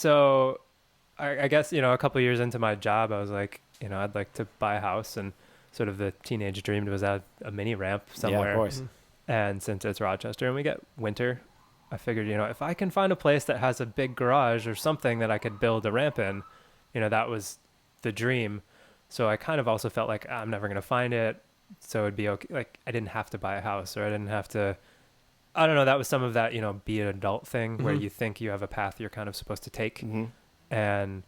So I guess, a couple of years into my job, I was like, I'd like to buy a house, and sort of the teenage dream was add a mini ramp somewhere. Yeah, of course. And since it's Rochester and we get winter, I figured, if I can find a place that has a big garage or something that I could build a ramp in, that was the dream. So I kind of also felt like I'm never going to find it. So it'd be okay. Like I didn't have to buy a house, or I didn't have to, I don't know. That was some of that, be an adult thing where you think you have a path you're kind of supposed to take. And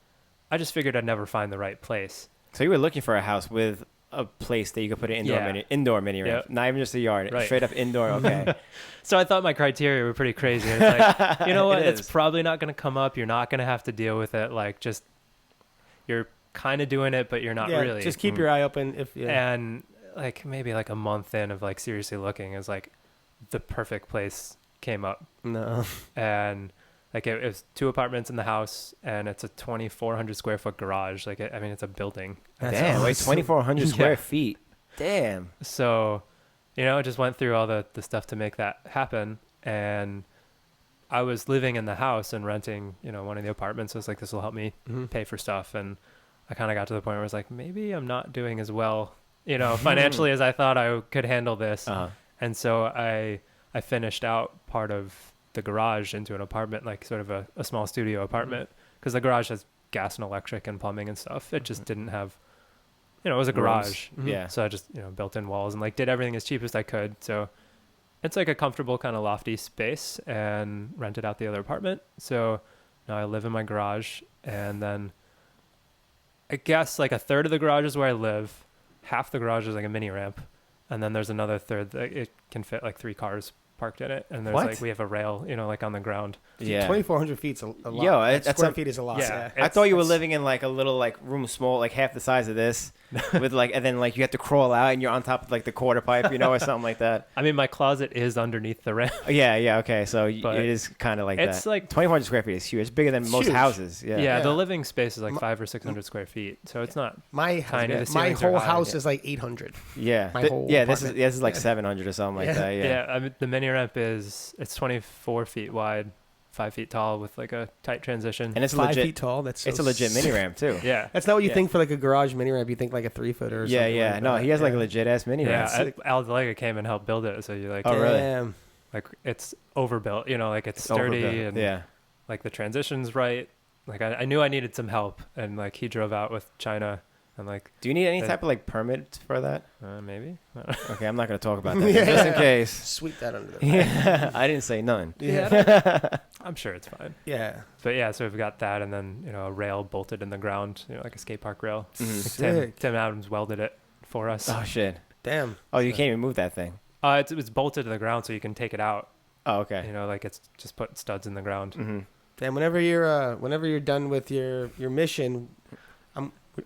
I just figured I'd never find the right place. So you were looking for a house with a place that you could put an indoor mini ramp, not even just a yard, straight up indoor. Okay. So I thought my criteria were pretty crazy. It's like, you know what? It's probably not going to come up. You're not going to have to deal with it. Like just, you're kind of doing it, but you're not really. Just keep your eye open. And like maybe like a month in of like seriously looking, is like the perfect place came up. No. And like it was 2 apartments in the house, and it's a 2,400 square foot garage. Like, it's a building. Damn, like 2,400 square feet. Damn. So, I just went through all the stuff to make that happen. And I was living in the house and renting, one of the apartments. So I was like, this will help me pay for stuff. And I kind of got to the point where I was like, maybe I'm not doing as well, financially as I thought I could handle this. And so I finished out part of the garage into an apartment, like sort of a small studio apartment, because the garage has gas and electric and plumbing and stuff. It just didn't have, it was a garage. Yeah. So I just, built in walls and like did everything as cheap as I could. So it's like a comfortable kind of lofty space, and rented out the other apartment. So now I live in my garage, and then I guess like a third of the garage is where I live. Half the garage is like a mini ramp. And then there's another third that it can fit like 3 cars parked in it, and there's like we have a rail, like on the ground. Yeah, 2,400 feet's a lot. Yo, square feet is a lot. Yeah, I thought you were living in like a little like room small, like half the size of this, with like, and then like you have to crawl out and you're on top of like the quarter pipe, or something like that. I mean, my closet is underneath the ramp. Yeah, okay, so it is kind of like that. It's like 2,400 square feet is huge. It's bigger than most houses. Yeah, the living space is like 500 or 600 square feet, so it's not tiny. My whole house is like 800. Yeah, this is like 700 or something like that. Yeah, I mean, the mini ramp it's 24 feet wide, 5 feet tall, with like a tight transition, and it's 5 legit, feet tall. It's a legit mini ramp too. Yeah, that's not what you think for like a garage mini ramp. You think like a 3-footer or something. Yeah. Like No, that. he has like a legit ass mini ramp. Yeah, Al Delega came and helped build it, so you're like, oh really? Like it's overbuilt, like it's sturdy, and like the transition's right. Like I knew I needed some help, and like he drove out with China. And like, do you need any type of like permit for that? Maybe. Okay, I'm not going to talk about that just in case. Sweep that under the rug. Yeah, I didn't say none. Yeah, I'm sure it's fine. Yeah. But yeah, so we've got that, and then a rail bolted in the ground, like a skate park rail. Sick. Tim Adams welded it for us. Oh shit! Damn. Oh, you can't even move that thing. It's bolted to the ground, so you can take it out. Oh, okay. Like it's just put studs in the ground. Damn. Whenever you're done with your mission,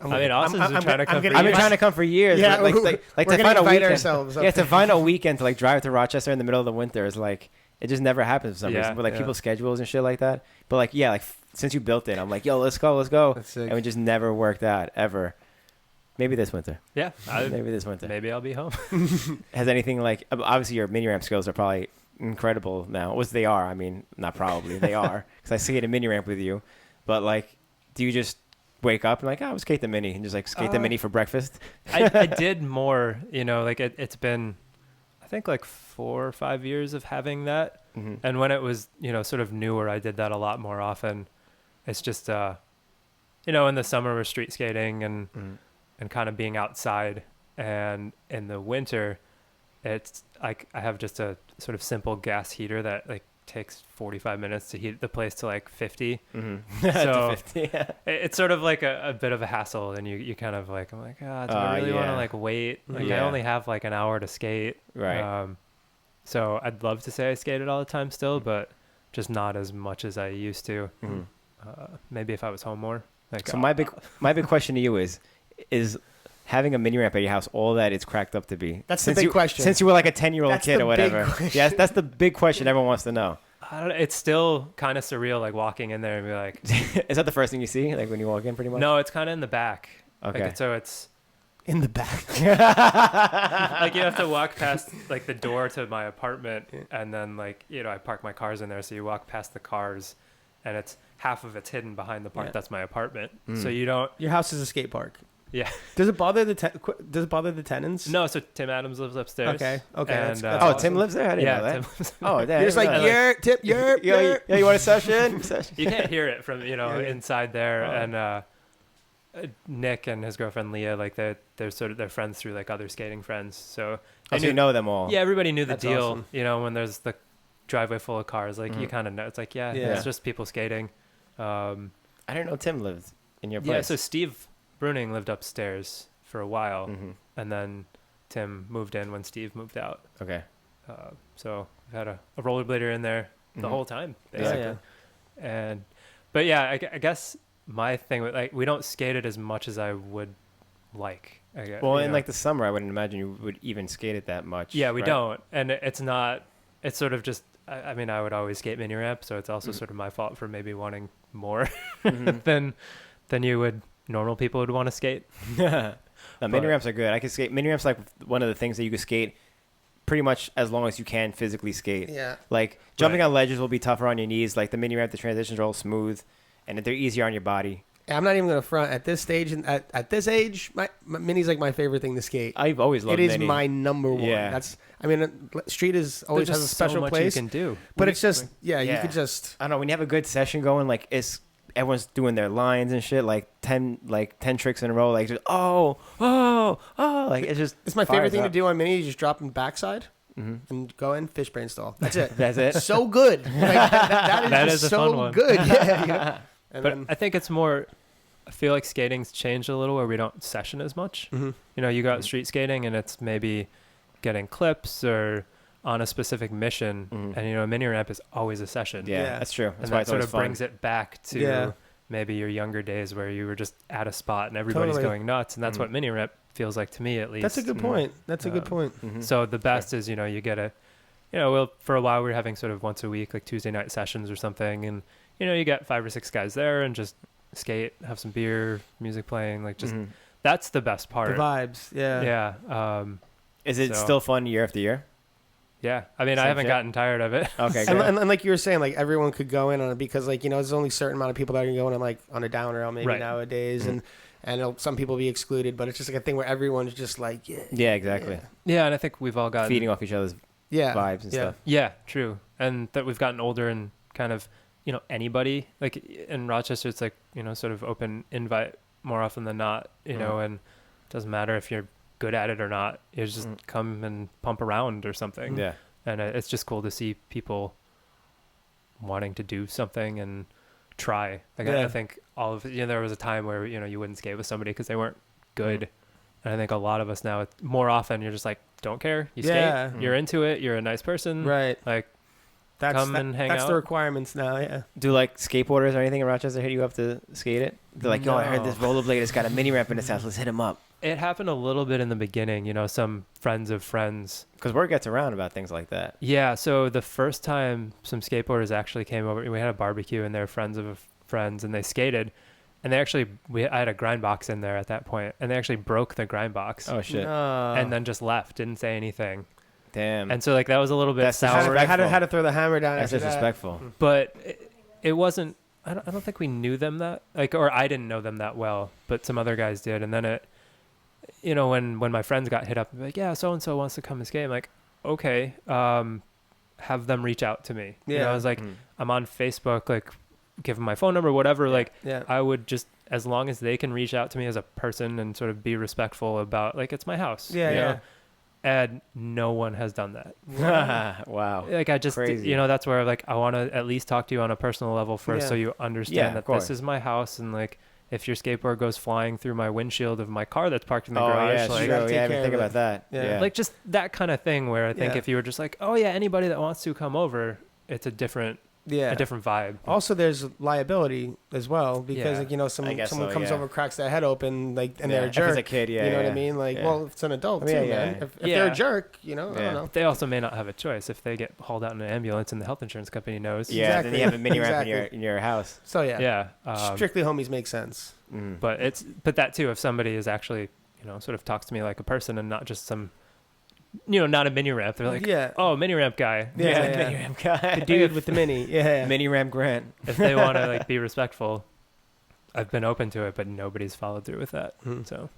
Austin's been trying to come. I've been trying to come for years. Yeah, like to find a weekend. Ourselves. Yeah, to find a weekend to like drive to Rochester in the middle of the winter is like, it just never happens for some reason. With like people's schedules and shit like that. But like, since you built it, I'm like, yo, let's go, and we just never worked out ever. Maybe this winter. Yeah, maybe this winter. Maybe I'll be home. Has anything like, obviously your mini ramp skills are probably incredible now. They are. I mean, not probably. They are, because I see it in mini ramp with you. But like, do you just wake up and like, I'll skate the mini and just like skate the mini for breakfast? I did more, like it's been, I think like 4 or 5 years of having that. And when it was, sort of newer, I did that a lot more often. It's just, in the summer we're street skating and kind of being outside, and in the winter, it's like I have just a sort of simple gas heater that like takes 45 minutes to heat the place to like 50. So 50, it's sort of like a bit of a hassle, and you kind of like, I'm like, do I really want to like wait? Like I only have like an hour to skate. Right. So I'd love to say I skated all the time still, but just not as much as I used to. Maybe if I was home more. Like, so my big question to you is having a mini ramp at your house all that it's cracked up to be? That's the big question. Since you were like a 10-year-old kid or whatever. Yes, that's the big question everyone wants to know. I don't know, it's still kind of surreal, like walking in there and be like... Is that the first thing you see, like when you walk in pretty much? No, it's kind of in the back. Okay. Like, so it's... In the back. Like you have to walk past like the door to my apartment, and then like, I park my cars in there, so you walk past the cars, and it's half of it's hidden behind the part Yeah. that's my apartment. So you don't. Your house is a skate park. Yeah. Does it bother the tenants? No, so Tim Adams lives upstairs. Okay. And, That's Oh, awesome. Tim lives there. I didn't know that. Tim lives Oh, damn. You're just like, tip, yo, you want a session? You can't hear it from Yeah. inside there. Oh. And Nick and his girlfriend Leah, like they're friends through like other skating friends. So Oh, so you know them all. yeah, everybody knew the That's deal. awesome. When there's the driveway full of cars, like you kind of know. It's like Yeah. it's just people skating. I didn't know Tim lived in your place. Yeah, so Steve Bruning lived upstairs for a while, Mhm. and then Tim moved in when Steve moved out. Okay. So we've had a rollerblader in there the Mhm. whole time, Yeah, basically. yeah. But yeah, I guess my thing with like we don't skate it as much as I would like. I guess, Well, in like the summer, I wouldn't imagine you would even skate it that much. yeah, we right? don't, and it's not. It's sort of just. I mean, I would always skate mini ramp, so it's also sort of my fault for maybe wanting more than you would. Normal people would want to skate. No, mini ramps are good. I can skate. Mini ramps like one of the things that you can skate pretty much as long as you can physically skate. Yeah. Like jumping Right. on ledges will be tougher on your knees. Like the mini ramp, the transitions are all smooth, and they're easier on your body. I'm not even gonna front at this stage and at this age. My mini's like my favorite thing to skate. I've always loved It is mini. my number one. Yeah. Street is always There's has a just special so much place, you can do. but it's just you Yeah. could just I don't know. When you have a good session going, like everyone's doing their lines and shit, like 10 tricks in a row, like just like it's just it's my favorite fires thing to up. do on mini. You just drop in backside Mhm. and go in fish brain stall. That's it. That's it. So good. Like, that is That just is a so fun one. good. Yeah. And But then, I think it's more. I feel like skating's changed a little where we don't session as much. Mhm. You go out street skating and it's maybe getting clips or on a specific mission, and a mini ramp is always a session. Yeah, Yeah. that's true. That's And why that it's sort always of fun. brings it back to Yeah. maybe your younger days where you were just at a spot and everybody's Totally. going nuts, and that's what mini ramp feels like to me at least. that's a good point. That's a good point. Mhm. So the best is you get well, for a while we were having sort of once a week like Tuesday night sessions or something, and you get 5 or 6 guys there and just skate, have some beer, music playing, like just that's the best part. The vibes. Yeah. Yeah. Is it So- still fun year after year? Yeah. I mean, I Same haven't shit? gotten tired of it. Okay, And, good. and like you were saying, like everyone could go in on it because like there's only a certain amount of people that are going on like on a down rail maybe Right. nowadays, and some people be excluded, but it's just like a thing where everyone's just like Yeah, exactly. Yeah, and I think we've all gotten Feeding off each other's yeah vibes and stuff. Yeah, true. And that we've gotten older and kind of, anybody like in Rochester, it's like, sort of open invite more often than not, and it doesn't matter if you're good at it or not. You just come and pump around or something. Yeah. And it's just cool to see people wanting to do something and try. Like Yeah. I think all of there was a time where, you wouldn't skate with somebody because they weren't good. And I think a lot of us now, more often, you're just like, don't care. You Yeah. skate. You're into it. You're a nice person. right. Like, That's come and hang that's out. the requirements now. Yeah. Do like skateboarders or anything in Rochester hit you up to skate it? They're like, yo, I heard No. this rollerblade has got a mini ramp in his house. Let's hit him up. it happened a little bit in the beginning, some friends of friends. Because word gets around about things like that. Yeah. So the first time some skateboarders actually came over, we had a barbecue and they're friends of friends and they skated. And they actually, I had a grind box in there at that point, and they actually broke the grind box Oh, shit. and then just left, didn't say anything. Damn. And so like that was a little bit That's sour, how to throw the hammer down. That's after that. disrespectful. but it wasn't. I don't think we knew them that or I didn't know them that well, but some other guys did. And then it, when my friends got hit up, like, yeah, so and so wants to come and skate. I'm like, okay, have them reach out to me. Yeah. I was like, I'm on Facebook, like, give them my phone number, whatever. Like, Yeah. I would just, as long as they can reach out to me as a person and sort of be respectful about, like, it's my house. Yeah. you Yeah. know? And no one has done that. Wow. Like, I just, Crazy. that's where, like, I want to at least talk to you on a personal level first, Yeah. so you understand Yeah, of that course. this is my house, and, like, if your skateboard goes flying through my windshield of my car that's parked in the Oh, garage, yeah, like, You gotta true. take Yeah, I care didn't think of about that. Yeah. Yeah. like just that kind of thing where I think Yeah. if you were just like, oh yeah, anybody that wants to come over, it's a different vibe. Also, there's liability as well because Yeah. like, I guess someone so, comes yeah. over, cracks their head open, like, and Yeah. they're a If jerk. it's a kid, yeah. You know what yeah. I mean? Like, Yeah. well, if it's an adult Yeah, too, yeah. man. If they're Yeah. a jerk, I Yeah. don't know. They also may not have a choice if they get hauled out in an ambulance and the health insurance company knows. Yeah, Exactly. then you have a mini ramp Exactly. in your house. So yeah, Yeah. strictly homies make sense. But that too, if somebody is actually, sort of talks to me like a person and not just some not a mini ramp. They're like, Yeah. oh, mini ramp guy. Yeah, like yeah. mini ramp guy. The dude with the mini. Yeah. Mini ramp Grant. If they want to like be respectful, I've been open to it, but nobody's followed through with that. Hmm. So